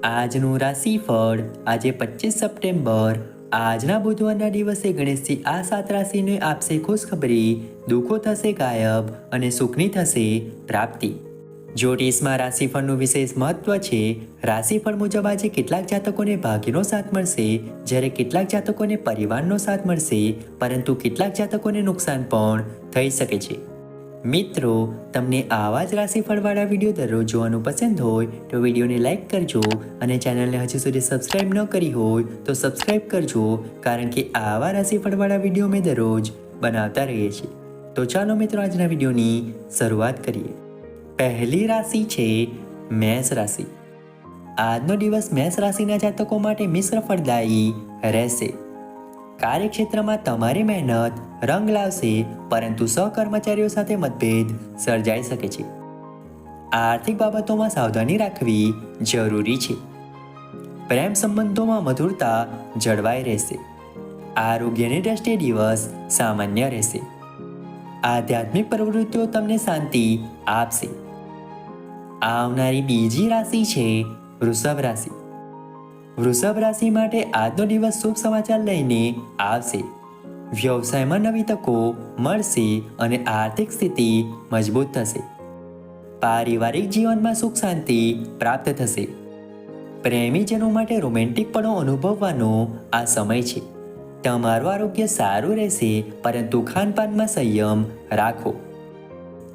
આજનું રાશિફળ આજે 25 સપ્ટેમ્બર આજના બુધવારના દિવસે ગણેશજી આ 7 રાશિને આપશે ખુશખબરી, દુઃખો થશે ગાયબ અને સુખની થશે પ્રાપ્તિ। જ્યોતિષમાં રાશિફળનું વિશેષ મહત્વ છે। રાશિફળ મુજબ આજે કેટલાક જાતકોને ભાગ્યનો સાથ મળશે, જ્યારે કેટલાક જાતકોને પરિવારનો સાથ મળશે, પરંતુ કેટલાક જાતકોને નુકસાન પણ થઈ શકે છે। મિત્રો, તમને આવા જ રાશિફળવાળા વિડીયો દરરોજ જોવાનું પસંદ હોય તો વિડીયોને લાઇક કરજો અને ચેનલને હજુ સુધી સબસ્ક્રાઇબ ન કરી હોય તો સબસ્ક્રાઇબ કરજો, કારણ કે આવા રાશિફળવાળા વિડીયો મેં દરરોજ બનાવતા રહીએ છીએ। તો ચાલો મિત્રો, આજના વિડીયોની શરૂઆત કરીએ। પહેલી રાશિ છે મેષ રાશિ। આજનો દિવસ મેષ રાશિના જાતકો માટે મિશ્ર ફળદાયી રહેશે। કાર્યક્ષેત્રમાં તમારી મહેનત રંગ લાવશે, પરંતુ સહકર્મચારીઓ સાથે મતભેદ સર્જાઈ શકે છે। આર્થિક બાબતોમાં સાવધાની રાખવી જરૂરી છે। પ્રેમ સંબંધોમાં મધુરતા જળવાઈ રહેશે। આરોગ્યની દ્રષ્ટિએ દિવસ સામાન્ય રહેશે। આધ્યાત્મિક પ્રવૃત્તિઓ તમને શાંતિ આપશે। આવનારી બીજી રાશિ છે વૃષભ રાશિ। વૃષભ રાશિ માટે આજનો દિવસ શુભ સમાચાર લઈને આવશે। વ્યવસાયમાં નવી તકો મળશે અને આર્થિક સ્થિતિ મજબૂત થશે। પારિવારિક જીવનમાં સુખ શાંતિ પ્રાપ્ત થશે। પ્રેમીજનો માટે રોમેન્ટિક પણો અનુભવવાનો આ સમય છે। તમારું આરોગ્ય સારું રહેશે, પરંતુ ખાનપાનમાં સંયમ રાખો।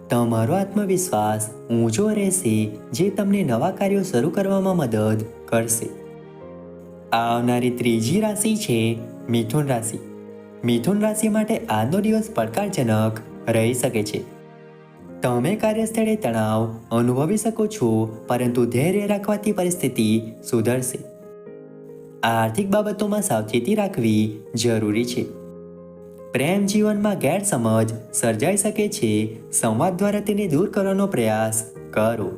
તમારો આત્મવિશ્વાસ ઊંચો રહેશે, જે તમને નવા કાર્યો શરૂ કરવામાં મદદ કરશે। આવનારી ત્રીજી રાશિ છે મિથુન રાશિ। મિથુન રાશિ માટે આજનો દિવસ પડકારજનક રહી શકે છે। તમે કાર્યસ્થળે તણાવ અનુભવી શકો છો, પરંતુ ધૈર્ય રાખવાથી પરિસ્થિતિ સુધરશે। આર્થિક બાબતોમાં સાવચેતી રાખવી જરૂરી છે। પ્રેમ જીવનમાં ગેરસમજ સર્જાઈ શકે છે। સંવાદ દ્વારા તેને દૂર કરવાનો પ્રયાસ કરો।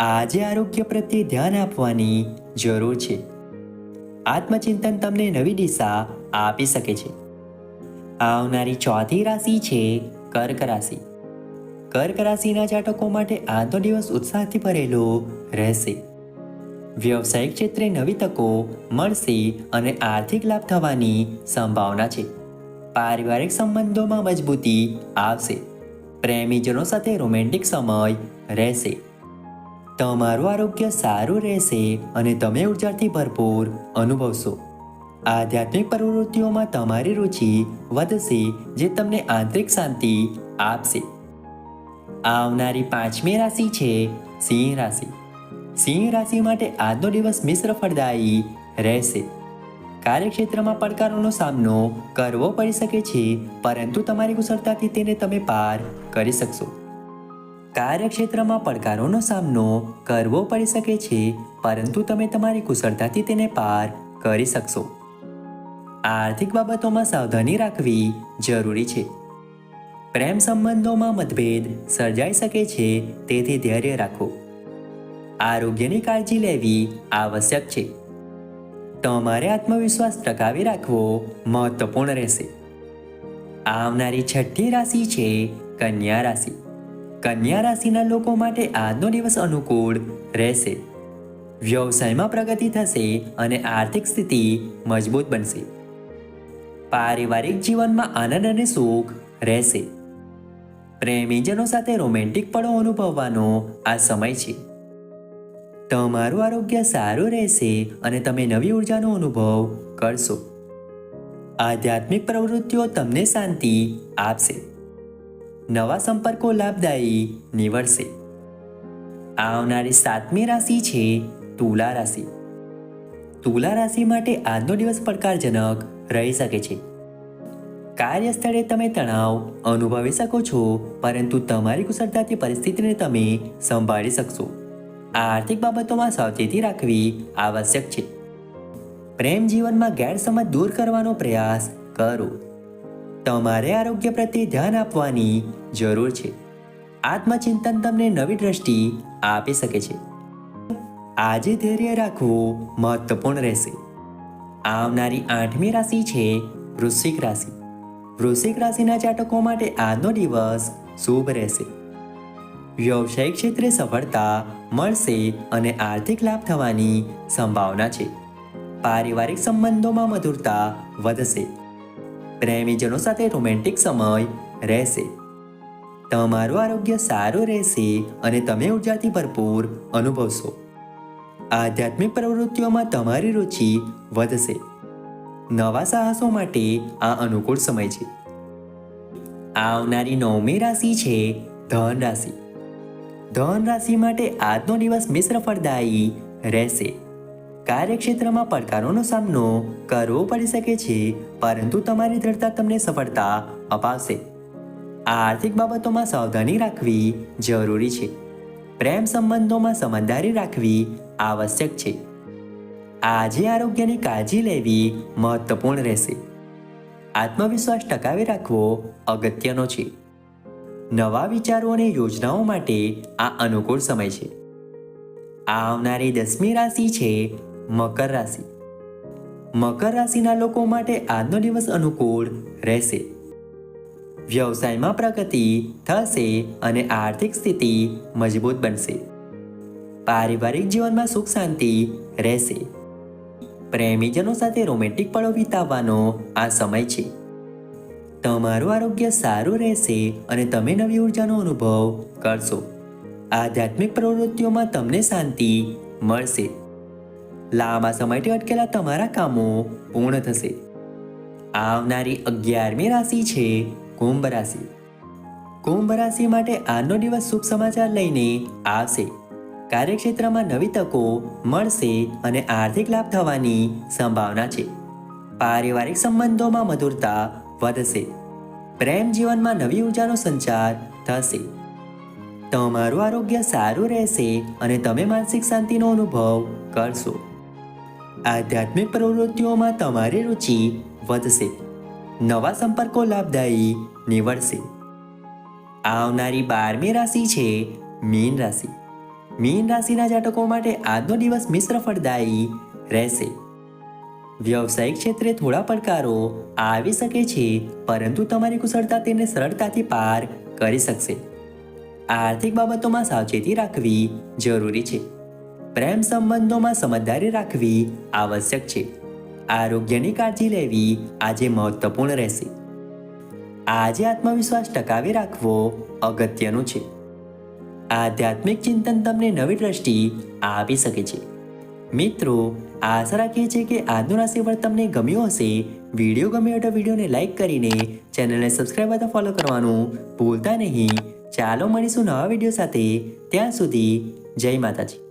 આજે આરોગ્ય પ્રત્યે ધ્યાન આપવાની જરૂર છે। આત્મચિંતન તમને નવી દિશા આપી શકે છે। આવનારી ચોથી રાશિ છે કર્ક રાશિ। કર્ક રાશિના જાતકો માટે આજનો દિવસ ઉત્સાહથી ભરેલો રહેશે। વ્યવસાયિક ક્ષેત્રે નવી તકો મળશે અને આર્થિક લાભ થવાની સંભાવના છે। પારિવારિક સંબંધોમાં મજબૂતી આવશે। પ્રેમીજનો સાથે રોમેન્ટિક સમય રહેશે। તમારું આરોગ્ય સારું રહેશે અને તમે ઉર્જાથી ભરપૂર અનુભવશો। આધ્યાત્મિક પ્રવૃત્તિઓમાં તમારી રુચિ વધશે, જે તમને આંતરિક શાંતિ આપશે। આવનારી પાંચમી રાશિ છે સિંહ રાશિ। સિંહ રાશિ માટે આજનો દિવસ મિશ્ર ફળદાયી રહેશે। કાર્યક્ષેત્રમાં પડકારોનો સામનો કરવો પડી શકે છે, પરંતુ તમારી કુશળતાથી તેને તમે પાર કરી શકશો। કાર્યક્ષેત્રમાં પડકારોનો સામનો કરવો પડી શકે છે, પરંતુ તમે તમારી કુશળતાથી તેને પાર કરી શકશો। આર્થિક બાબતોમાં સાવધાની રાખવી જરૂરી છે। પ્રેમ સંબંધોમાં મતભેદ સર્જાઈ શકે છે, તેથી ધૈર્ય રાખો। આરોગ્યની કાળજી લેવી આવશ્યક છે। તમારે આત્મવિશ્વાસ ટકાવી રાખવો મહત્વપૂર્ણ રહેશે। આવનારી છઠ્ઠી રાશિ છે કન્યા રાશિ। કન્યા રાશિના લોકો માટે આજનો દિવસ અનુકૂળ રહેશે। વ્યવસાયમાં પ્રગતિ થશે અને આર્થિક સ્થિતિ મજબૂત બનશે। પારિવારિક જીવનમાં આનંદ અને સુખ રહેશે। પ્રેમીજનો સાથે રોમેન્ટિક પળો અનુભવવાનો આ સમય છે। તમારું આરોગ્ય સારું રહેશે અને તમે નવી ઉર્જાનો અનુભવ કરશો। આધ્યાત્મિક પ્રવૃત્તિઓ તમને શાંતિ આપશે। નવા સંપર્કો લાભદાયી નીવડશે। આવનારી સાતમી રાશિ છે તુલા રાશિ। તુલા રાશિ માટે આજનો દિવસ પડકારજનક રહી શકે છે। કાર્યસ્થળે તમે તણાવ અનુભવી શકો છો, પરંતુ તમારી કુશળતાથી પરિસ્થિતિને તમે સંભાળી શકશો। આર્થિક બાબતોમાં સાવચેતી રાખવી આવશ્યક છે। પ્રેમ જીવનમાં ગેરસમજ દૂર કરવાનો પ્રયાસ કરો। તમારે આરોગ્ય પ્રત્યે ધ્યાન આપવાની જરૂર છે। આત્મચિંતન તમને નવી દ્રષ્ટિ આપી શકે છે। આજે ધૈર્ય રાખવું મહત્વપૂર્ણ રહેશે। આવનારી આઠમી રાશિ છે વૃશ્ચિક રાશિ। વૃશ્ચિક રાશિના જાતકો માટે આજનો દિવસ શુભ રહેશે। વ્યવસાયિક ક્ષેત્રે સફળતા મળશે અને આર્થિક લાભ થવાની સંભાવના છે. પારિવારિક સંબંધોમાં મધુરતા વધશે. પ્રેમીજનો સાથે રોમેન્ટિક સમય રહેશે. તમારું આરોગ્ય સારું રહેશે અને તમે ઉર્જાથી ભરપૂર અનુભવશો. આધ્યાત્મિક પ્રવૃત્તિઓમાં તમારી રુચિ વધશે. નવા સાહસો માટે આ અનુકૂળ સમય છે. આવનારી 9મી રાશિ છે ધન રાશિ. ધન રાશિ માટે આજનો દિવસ મિશ્ર ફળદાયી રહેશે. કાર્યક્ષેત્રમાં પડકારોનો સામનો કરવો પડી શકે છે, પરંતુ તમારી દ્રઢતા તમને સફળતા અપાવશે. આર્થિક બાબતોમાં સાવધાની રાખવી જરૂરી છે. પ્રેમ સંબંધોમાં સમજદારી રાખવી આવશ્યક છે. આજે આરોગ્યની કાળજી લેવી મહત્વપૂર્ણ રહેશે. આત્મવિશ્વાસ ટકાવી રાખવો અગત્યનો છે. નવા વિચારો અને યોજનાઓ માટે આ અનુકૂળ સમય છે. આવનારી 10મી રાશિ છે મકર રાશિ. મકર રાશિના લોકો માટે આજનો દિવસ અનુકૂળ રહેશે. વ્યવસાયમાં પ્રગતિ થશે અને આર્થિક સ્થિતિ મજબૂત બનશે. પારિવારિક જીવનમાં સુખ શાંતિ રહેશે. પ્રેમીજનો સાથે રોમેન્ટિક પળો વિતાવવાનો આ સમય છે. તમારું આરોગ્ય સારું રહેશે અને તમે નવી ઉર્જાનો અનુભવ કરશો. આધ્યાત્મિક પ્રવૃત્તિઓમાં તમને શાંતિ મળશે. લાંબા સમયથી અટકેલા તમારા કામો પૂર્ણ થશે. આવનારી 11મી રાશિ છે કુંભ રાશિ. કુંભ રાશિ માટે આજનો દિવસ શુભ સમાચાર લઈને આવશે. કાર્યક્ષેત્રમાં નવી તકો મળશે અને આર્થિક લાભ થવાની સંભાવના છે. પારિવારિક સંબંધોમાં મધુરતા વધશે. પ્રેમ જીવનમાં નવી ઉર્જાનો સંચાર થશે. તમારું આરોગ્ય સારું રહેશે અને તમે માનસિક શાંતિનો અનુભવ કરશો. આધ્યાત્મિક પ્રવૃત્તિઓમાં તમારી રુચિ વધશે. નવા સંપર્કો લાભદાયી નીવડશે. આવનારી 12મી રાશિ છે મીન રાશિ. મીન રાશિના જાતકો માટે આજનો દિવસ મિશ્ર ફળદાયી રહેશે. વ્યવસાયિક ક્ષેત્રે થોડા પડકારો આવી શકે છે, પરંતુ તમારી કુશળતા તેને સરળતાથી પાર કરી શકશે. આર્થિક બાબતોમાં સાવચેતી રાખવી જરૂરી છે. પ્રેમ સંબંધોમાં સમજદારી રાખવી આવશ્યક છે. આરોગ્યની કાળજી લેવી આજે મહત્વપૂર્ણ રહેશે. આજે આત્મવિશ્વાસ ટકાવી રાખવો અગત્યનું છે. આધ્યાત્મિક ચિંતન તમને નવી દ્રષ્ટિ આપી શકે છે. મિત્રો, આશા રાખીએ છીએ કે આજનું રાશિફળ તમને ગમ્યું હશે. વિડીયો ગમ્યો તો વિડીયોને લાઈક કરીને ચેનલને સબસ્ક્રાઈબ અથવા ફોલો કરવાનું ભૂલતા નહીં. ચાલો મળીશું નવા વિડીયો સાથે. ત્યાં સુધી જય માતાજી.